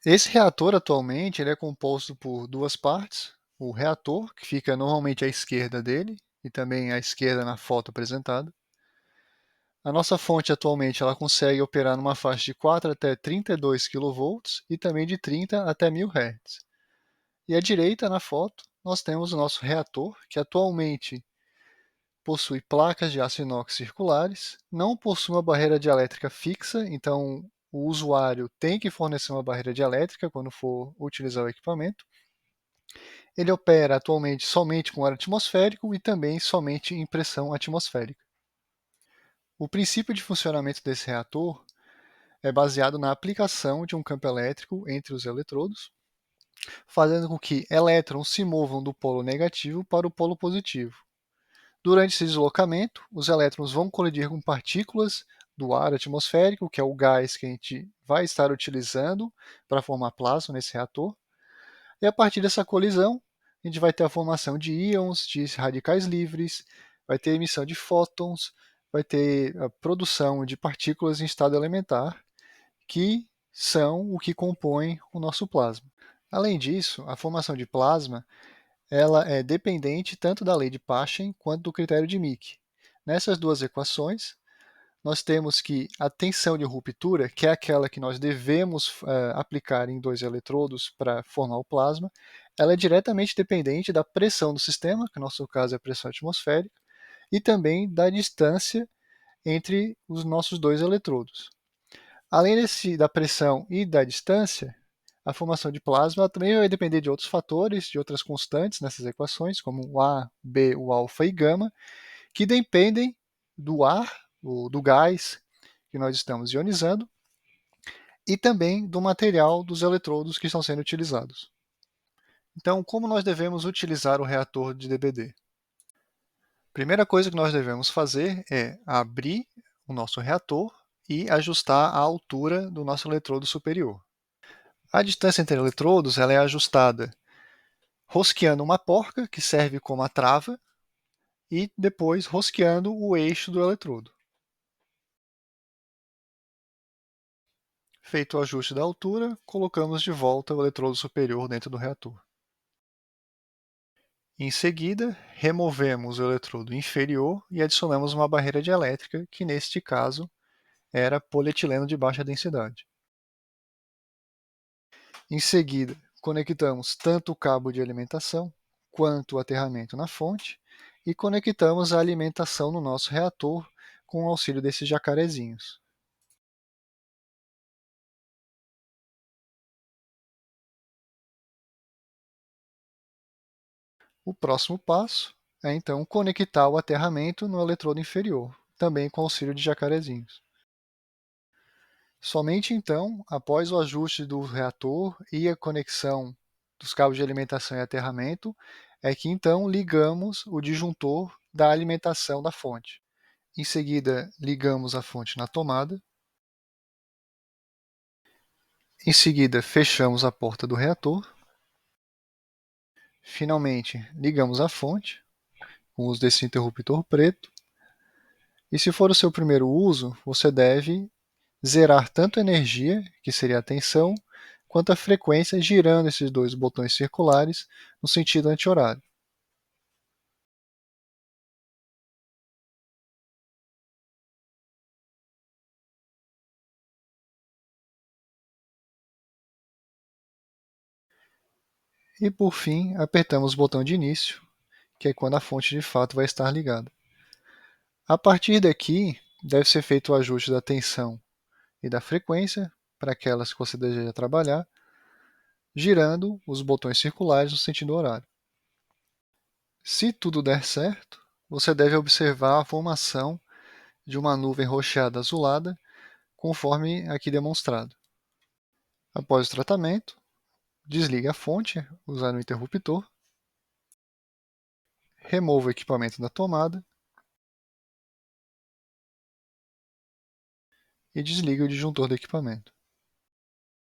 Esse reator atualmente ele é composto por duas partes, o reator, que fica normalmente à esquerda dele, e também à esquerda na foto apresentada. A nossa fonte atualmente ela consegue operar numa faixa de 4 até 32 kV e também de 30 até 1000 Hz. E à direita na foto nós temos o nosso reator, que atualmente possui placas de aço inox circulares, não possui uma barreira dielétrica fixa, então o usuário tem que fornecer uma barreira dielétrica quando for utilizar o equipamento. Ele opera atualmente somente com ar atmosférico e também somente em pressão atmosférica. O princípio de funcionamento desse reator é baseado na aplicação de um campo elétrico entre os eletrodos, fazendo com que elétrons se movam do polo negativo para o polo positivo. Durante esse deslocamento, os elétrons vão colidir com partículas do ar atmosférico, que é o gás que a gente vai estar utilizando para formar plasma nesse reator. E a partir dessa colisão, a gente vai ter a formação de íons, de radicais livres, vai ter emissão de fótons, vai ter a produção de partículas em estado elementar, que são o que compõe o nosso plasma. Além disso, a formação de plasma ela é dependente tanto da lei de Paschen quanto do critério de Micke. Nessas duas equações, nós temos que a tensão de ruptura, que é aquela que nós devemos aplicar em dois eletrodos para formar o plasma, ela é diretamente dependente da pressão do sistema, que no nosso caso é a pressão atmosférica, e também da distância entre os nossos dois eletrodos. Além da pressão e da distância, a formação de plasma também vai depender de outros fatores, de outras constantes nessas equações, como o A, B, o alfa e gama, que dependem do ar, do gás que nós estamos ionizando, e também do material dos eletrodos que estão sendo utilizados. Então, como nós devemos utilizar o reator de DBD? Primeira coisa que nós devemos fazer é abrir o nosso reator e ajustar a altura do nosso eletrodo superior. A distância entre eletrodos ela é ajustada rosqueando uma porca, que serve como a trava, e depois rosqueando o eixo do eletrodo. Feito o ajuste da altura, colocamos de volta o eletrodo superior dentro do reator. Em seguida, removemos o eletrodo inferior e adicionamos uma barreira dielétrica, que neste caso era polietileno de baixa densidade. Em seguida, conectamos tanto o cabo de alimentação quanto o aterramento na fonte e conectamos a alimentação no nosso reator com o auxílio desses jacarezinhos. O próximo passo é então conectar o aterramento no eletrodo inferior, também com auxílio de jacarezinhos. Somente então, após o ajuste do reator e a conexão dos cabos de alimentação e aterramento, é que então ligamos o disjuntor da alimentação da fonte. Em seguida, ligamos a fonte na tomada. Em seguida, fechamos a porta do reator. Finalmente, ligamos a fonte com o uso desse interruptor preto. E se for o seu primeiro uso, você deve zerar tanto a energia, que seria a tensão, quanto a frequência girando esses dois botões circulares no sentido anti-horário. E por fim, apertamos o botão de início, que é quando a fonte de fato vai estar ligada. A partir daqui, deve ser feito o ajuste da tensão e da frequência para aquelas que você deseja trabalhar, girando os botões circulares no sentido horário. Se tudo der certo, você deve observar a formação de uma nuvem rocheada azulada, conforme aqui demonstrado. Após o tratamento, desligue a fonte usando o interruptor, remova o equipamento da tomada e desligue o disjuntor do equipamento.